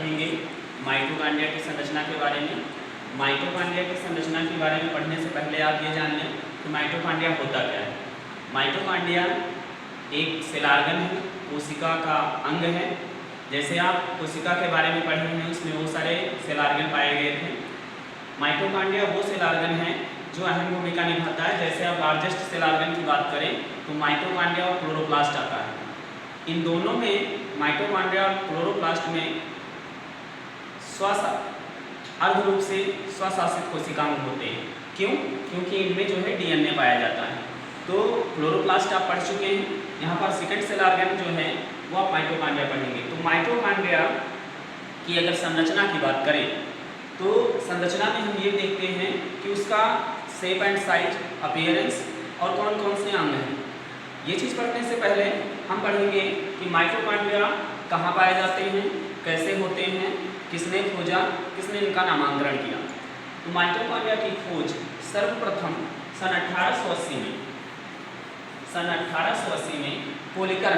पढ़ेंगे माइटोकॉन्ड्रिया की संरचना के बारे में। माइटोकॉन्ड्रिया की संरचना के बारे में पढ़ने से पहले आप ये जान लें कि माइटोकॉन्ड्रिया होता क्या है। माइटोकॉन्ड्रिया एक सेल ऑर्गन है, कोशिका का अंग है। जैसे आप कोशिका के बारे में पढ़े हैं, उसमें बहुत सारे सेल ऑर्गन पाए गए थे। माइटोकॉन्ड्रिया वो सेल ऑर्गन है जो अहम भूमिका निभाता है। जैसे आप लार्जेस्ट सेल ऑर्गन की बात करें तो माइटोकॉन्ड्रिया और क्लोरोप्लास्ट आता है। इन दोनों में, माइटोकॉन्ड्रिया और क्लोरोप्लास्ट में अर्ध रूप से स्वशासित कोशिकांग होते हैं। क्यों? क्योंकि इनमें जो है डीएनए पाया जाता है। तो क्लोरोप्लास्ट आप पढ़ चुके हैं, यहाँ पर सेकंड सेल ऑर्गन जो है वो आप माइटोकॉन्ड्रिया पढ़ेंगे। तो माइटोकॉन्ड्रिया की अगर संरचना की बात करें तो संरचना में हम ये देखते हैं कि उसका शेप एंड साइज, अपीयरेंस और कौन कौन से अंग हैं। ये चीज़ पढ़ने से पहले हम पढ़ेंगे कि माइटोकॉन्ड्रिया कहाँ पाए जाते हैं, कैसे होते हैं, किसने खोजा, किसने इनका नामांकन किया। तो माइटोकॉन्ड्रिया की खोज सर्वप्रथम सन 1880 में पोलिकर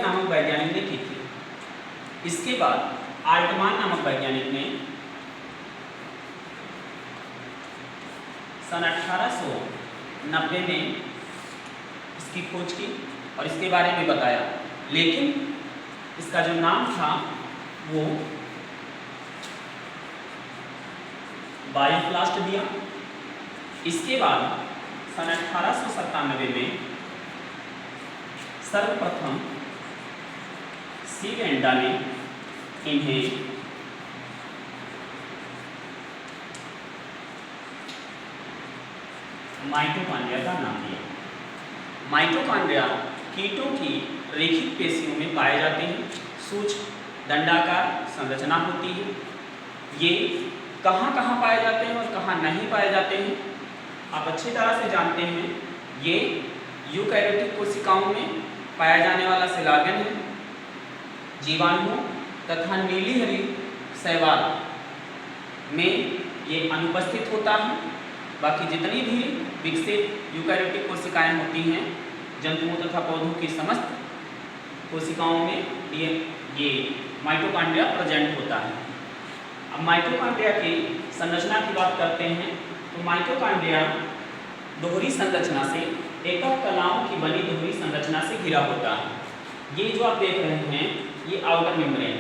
नामक वैज्ञानिक ने की थी। इसके बाद आल्टमान नामक वैज्ञानिक ने सन 1890 में इसकी खोज की और इसके बारे में बताया, लेकिन इसका जो नाम था वो बायोप्लास्ट दिया। इसके बाद सन 1897 में सर्वप्रथम सी वेंडा ने इन्हें माइटोकॉन्ड्रिया का नाम दिया। माइटोकॉन्ड्रिया कीटों की रेखिक पेशियों में पाए जाते हैं। सूक्ष्म दंडाकार संरचना होती है। ये कहाँ कहाँ पाए जाते हैं और कहाँ नहीं पाए जाते हैं आप अच्छी तरह से जानते हैं। ये यूकैरियोटिक कोशिकाओं में पाया जाने वाला सेल ऑर्गन है। जीवाणुओं तथा नीली हरी शैवाल में ये अनुपस्थित होता है। बाकी जितनी भी विकसित यूकैरियोटिक कोशिकाएं होती हैं, जंतुओं तथा पौधों की समस्त कोशिकाओं में ये माइटोकॉन्ड्रिया प्रेजेंट होता है। अब माइटोकॉन्ड्रिया की संरचना की बात करते हैं तो माइटोकॉन्ड्रिया दोहरी संरचना से, एकक कलाओं की बनी दोहरी संरचना से घिरा होता है। ये जो आप देख रहे हैं ये आउटर मेम्ब्रेन,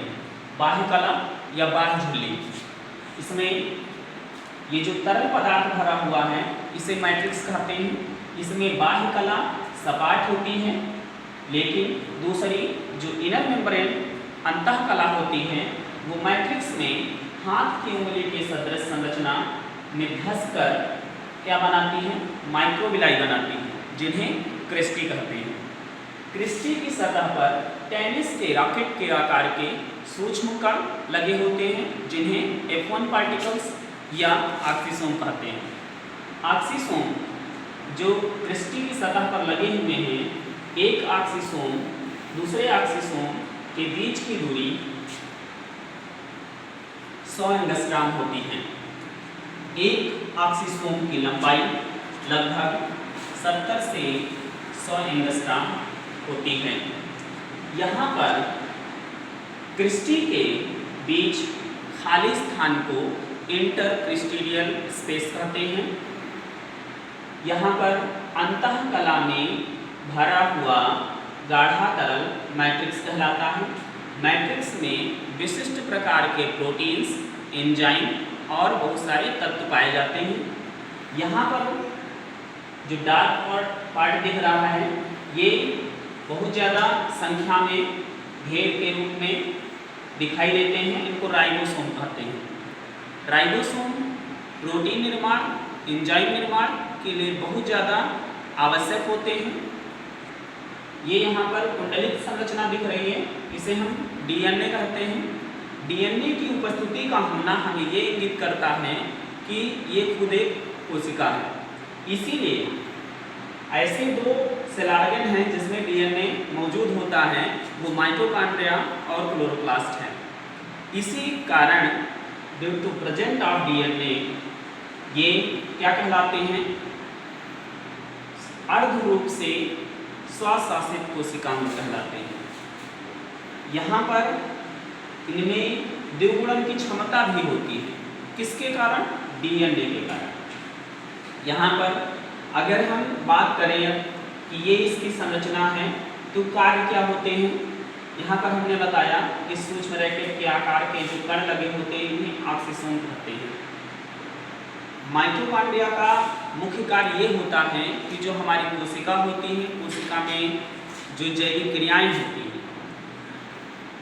बाह्य कला या बाह्य झिल्ली। इसमें ये जो तरल पदार्थ भरा हुआ है इसे मैट्रिक्स कहते हैं। इसमें बाह्य कला सपाट होती है, लेकिन दूसरी जो इनर मेम्ब्रेन अंतः कला होती है वो मैट्रिक्स में हाथ की उंगली के सदृश संरचना में धंसकर क्या बनाती है, माइक्रोविलाई बनाती है, जिन्हें क्रिस्टी कहते हैं। क्रिस्टी की सतह पर टेनिस के रॉकेट के आकार के सूक्ष्म कण लगे होते हैं, जिन्हें F1 पार्टिकल्स या ऑक्सीसोम कहते हैं। ऑक्सीसोम जो क्रिस्टी की सतह पर लगे हुए हैं, एक ऑक्सीसोम दूसरे ऑक्सीसोम के बीच की दूरी 100 एंगस्ट्रॉम होती है। एक ऑक्सीसोम की लंबाई लगभग 70 से 100 एंगस्ट्रॉम होती है। यहाँ पर क्रिस्टी के बीच खाली स्थान को इंटरक्रिस्टिडियल स्पेस कहते हैं। यहाँ पर अंतः कला में भरा हुआ गाढ़ा तरल मैट्रिक्स कहलाता है। मैट्रिक्स में विशिष्ट प्रकार के प्रोटीन्स, एंजाइम और बहुत सारे तत्व पाए जाते हैं। यहाँ पर जो डार्क पार्ट दिख रहा है ये बहुत ज़्यादा संख्या में ढेर के रूप में दिखाई देते हैं। इनको राइबोसोम कहते हैं। राइबोसोम प्रोटीन निर्माण, एंजाइम निर्माण के लिए बहुत ज़्यादा आवश्यक होते हैं। ये यहाँ पर कुंडलित संरचना दिख रही है, इसे हम डीएनए कहते हैं। डीएनए की उपस्थिति का होना हमें ये इंगित करता है कि ये खुद एक कोशिका है। इसीलिए ऐसे दो सेल ऑर्गन हैं जिसमें डीएनए मौजूद होता है, वो माइटोकॉन्ड्रिया और क्लोरोप्लास्ट है। इसी कारण due to present of DNA ये क्या कहलाते हैं, अर्ध रूप से स्वशासित कोशिकांग कहलाते हैं। यहाँ पर इनमें द्विगुणन की क्षमता भी होती है। किसके कारण? डीएनए के कारण। यहाँ पर अगर हम बात करें कि ये इसकी संरचना है तो कार्य क्या होते हैं, यहाँ पर हमने बताया कि सूक्ष्म रैकेट के आकार के जो कण लगे होते हैं इन्हें ऑक्सीसोम कहते हैं। माइटोकॉन्ड्रिया का मुख्य कार्य ये होता है कि जो हमारी कोशिका होती है, कोशिका में जो जैविक क्रियाएं होती हैं,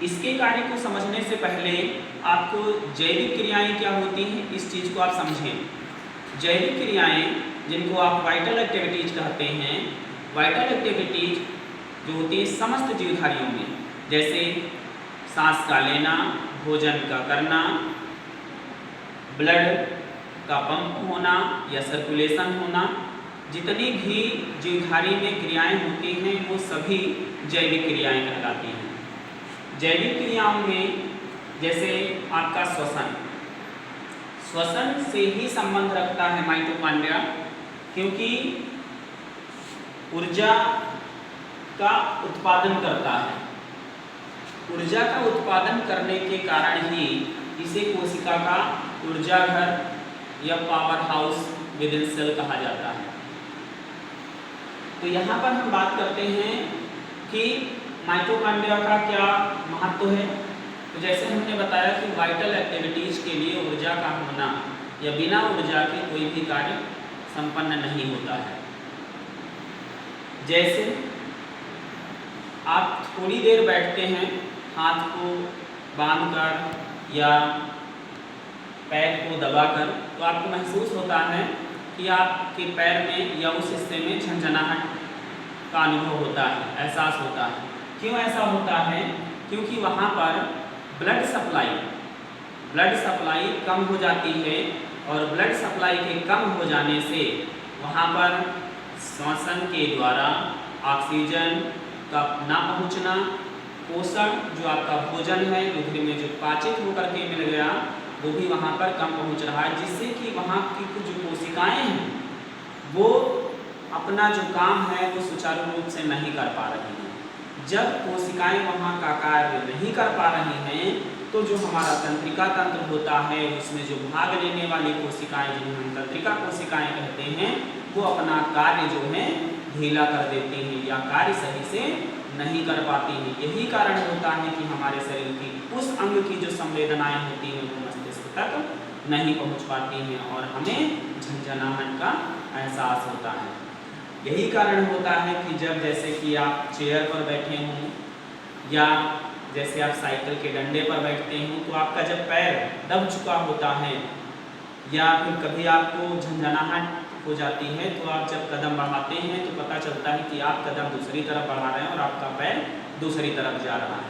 इसके कार्य को समझने से पहले आपको जैविक क्रियाएं क्या होती हैं इस चीज़ को आप समझें। जैविक क्रियाएं जिनको आप वाइटल एक्टिविटीज कहते हैं, वाइटल एक्टिविटीज जो होती है समस्त जीवधारियों में, जैसे सांस का लेना, भोजन का करना, ब्लड का पंप होना या सर्कुलेशन होना, जितनी भी जीवधारी में क्रियाएं होती हैं वो सभी जैविक क्रियाएं कहलाती हैं। जैविक क्रियाओं में जैसे आपका श्वसन से ही संबंध रखता है माइटोकॉन्ड्रिया, क्योंकि ऊर्जा का उत्पादन करता है। ऊर्जा का उत्पादन करने के कारण ही इसे कोशिका का ऊर्जा घर या power house within cell कहा जाता है। तो यहाँ पर हम बात करते हैं कि माइटोकॉन्ड्रिया का क्या महत्व है। तो जैसे हमने बताया कि वाइटल एक्टिविटीज के लिए ऊर्जा का होना या बिना ऊर्जा के कोई भी कार्य संपन्न नहीं होता है। जैसे आप थोड़ी देर बैठते हैं हाथ को बांधकर या पैर को दबाकर, तो आपको महसूस होता है कि आपके पैर में या उस हिस्से में झंझनाहट का अनुभव होता है, एहसास होता है। क्यों ऐसा होता है? क्योंकि वहाँ पर ब्लड सप्लाई कम हो जाती है, और ब्लड सप्लाई के कम हो जाने से वहाँ पर श्वसन के द्वारा ऑक्सीजन का ना पहुँचना, पोषण जो आपका भोजन है रुधिर में जो पाचित होकर के मिल गया वो भी वहाँ पर कम पहुँच रहा है, जिससे कि वहाँ की कुछ जो कोशिकाएँ हैं वो अपना जो काम है वो सुचारू रूप से नहीं कर पा रही हैं। जब कोशिकाएं वहाँ का कार्य नहीं कर पा रही हैं तो जो हमारा तंत्रिका तंत्र होता है उसमें जो भाग लेने वाली कोशिकाएं, जिन्हें हम तंत्रिका कोशिकाएं कहते हैं, वो अपना कार्य जो है ढीला कर देती हैं या कार्य सही से नहीं कर पाती हैं। यही कारण होता है कि हमारे शरीर की उस अंग की जो संवेदनाएं होती हैं वो मस्तिष्क तक नहीं पहुँच पाती हैं और हमें झंझनाहट का एहसास होता है। यही कारण होता है कि जब जैसे कि आप चेयर पर बैठे हों या जैसे आप साइकिल के डंडे पर बैठते हों तो आपका जब पैर दब चुका होता है या फिर कभी आपको झंझनाहट हो जाती है तो आप जब कदम बढ़ाते हैं तो पता चलता है कि आप कदम दूसरी तरफ बढ़ा रहे हैं और आपका पैर दूसरी तरफ जा रहा है,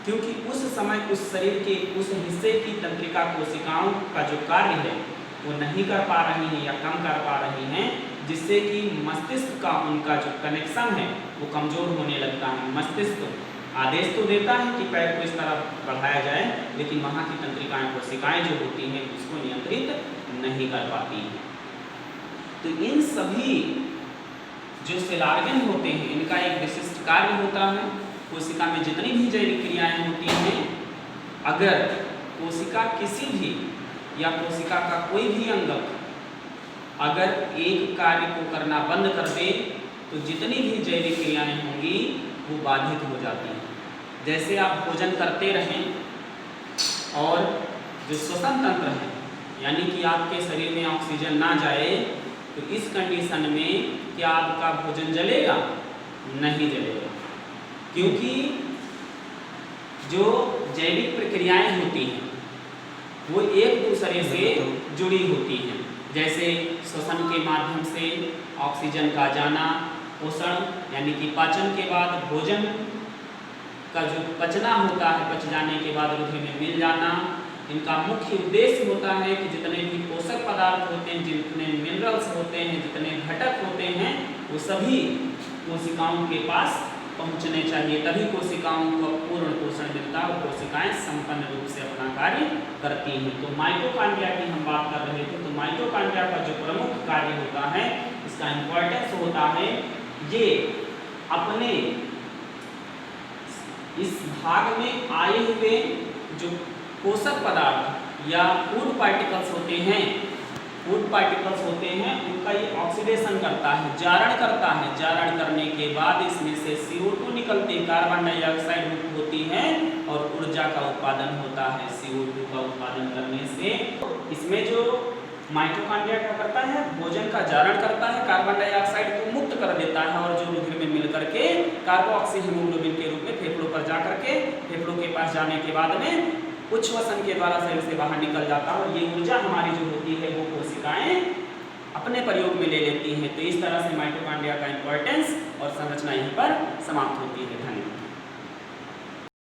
क्योंकि उस समय उस शरीर के उस हिस्से की तंत्रिका कोशिकाओं का जो कार्य है वो नहीं कर पा रही हैं या कम कर पा रही हैं, जिससे कि मस्तिष्क का उनका जो कनेक्शन है वो कमज़ोर होने लगता है। मस्तिष्क आदेश तो देता है कि पैर को इस तरफ बढ़ाया जाए, लेकिन वहाँ की तंत्रिकाएं कोशिकाएं जो होती हैं उसको नियंत्रित नहीं कर पाती हैं। तो इन सभी जो सेल ऑर्गन होते हैं इनका एक विशिष्ट कार्य होता है। कोशिका में जितनी भी जैविक क्रियाएँ होती हैं, अगर कोशिका किसी भी या कोशिका का कोई भी अंगक अगर एक कार्य को करना बंद कर दे तो जितनी भी जैविक क्रियाएं होंगी वो बाधित हो जाती हैं। जैसे आप भोजन करते रहें और जो श्वसन तंत्र है यानी कि आपके शरीर में ऑक्सीजन ना जाए तो इस कंडीशन में क्या आपका भोजन जलेगा? नहीं जलेगा, क्योंकि जो जैविक प्रक्रियाएं होती हैं वो एक दूसरे से जुड़ी होती हैं। जैसे श्वसन के माध्यम से ऑक्सीजन का जाना, पोषण यानी कि पाचन के बाद भोजन का जो पचना होता है, पच जाने के बाद रुधिर में मिल जाना, इनका मुख्य उद्देश्य होता है कि जितने भी पोषक पदार्थ होते हैं, जितने मिनरल्स होते हैं, जितने घटक होते हैं, वो सभी कोशिकाओं के पास पहुंचने चाहिए, तभी कोशिकाओं को पूर्ण पोषण मिलता है और कोशिकाएं संपन्न रूप से अपना कार्य करती हैं। तो माइटोकॉन्ड्रिया की हम बात कर रहे थे, तो माइटोकॉन्ड्रिया का जो प्रमुख कार्य होता है, इसका इम्पोर्टेंस होता है, ये अपने इस भाग में आए हुए जो पोषक पदार्थ या फूड पार्टिकल्स होते हैं, उनका ये ऑक्सीडेशन करता है, जारण करता है। जारण करने के बाद इसमें से CO2 निकलते, कार्बन डाइऑक्साइड मुक्त होती है और ऊर्जा का उत्पादन होता है। CO2 का उत्पादन करने से इसमें जो माइटोकॉन्ड्रिया क्या करता है, भोजन का जारण करता है, कार्बन डाइऑक्साइड को मुक्त कर देता है और जो रुधिर में मिल करके कार्बोक्सी हीमोग्लोबिन के रूप में फेफड़ों पर जा करके, फेफड़ों के पास जाने के बाद में उच्छ्वसन के द्वारा शरीर से बाहर निकल जाता है और ये ऊर्जा हमारी जो होती है वो कोशिकाएं अपने प्रयोग में ले लेती हैं। तो इस तरह से माइटोकॉन्ड्रिया का इंपॉर्टेंस और संरचना यहीं पर समाप्त होती है।